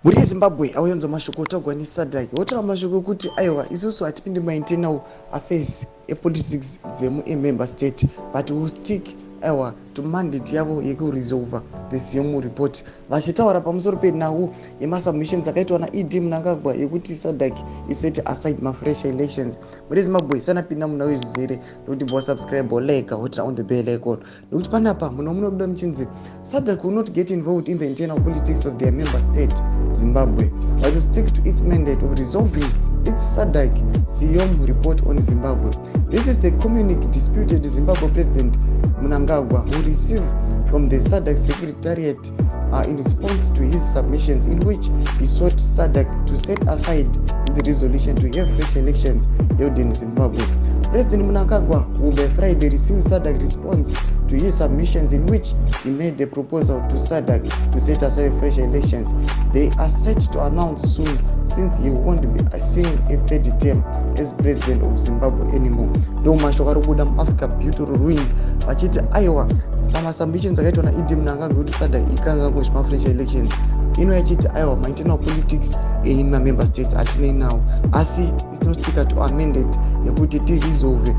muri Zimbabwe auyanzo mashoko otagwa ni Sadc otaura mashoko kuti aiwa isusu hatipindi internal affairs politics dzemu member state but we stick aiwa to mandate yavo yekuresolve this young report vachitaura pamusoro penhau yemasubmissions akaitwa naED mnangagwa yekuti Sadc iset aside mafresh elections muri Zimbabwe. Sanapinda munhau izvizere nokuti bva subscribe like hotira on the bell icon nokuti panapa munhu munobuda muchinzi Sadc will not get involved in the internal politics of their member state Zimbabwe but will stick to its mandate of resolving its Sadc Siom report on Zimbabwe. This is the communique disputed Zimbabwe President Mnangagwa who received from the Sadc Secretariat in response to his submissions, in which he sought Sadc to set aside his resolution to have fresh elections held in Zimbabwe. President Mnangagwa will by Friday receive Sadc response to his submissions, in which he made the proposal to Sadc to set aside fresh elections. They are set to announce soon, since he won't be seeing a third term as president of Zimbabwe anymore. Ndo mashoko ari kubuda muAfrica Beautiful Ruin vachiti aiwa pamasubmissions akaitwa naED Mnangagwa kuti Sadc ikanga kuzvima fresh elections ino yachiti aiwa internal politics member states hatinei nawo asi tinostika to our mandate yekuti tiresolve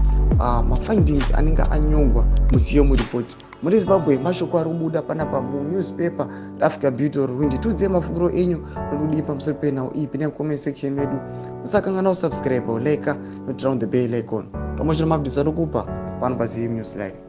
mafindings anenge anyongwa muSiom report. Muri Zimbabwe mashoko ari kubuda panapa munewspaper Africa Beautiful Ruin. Tiudze mafungiro enyu nokudii pamusoro penhau iyi pine comment section medu. Musakangana kusubscribe like notira on the bell icon. Tomochera mabvisa rokupa pano paZVAITWA News Live.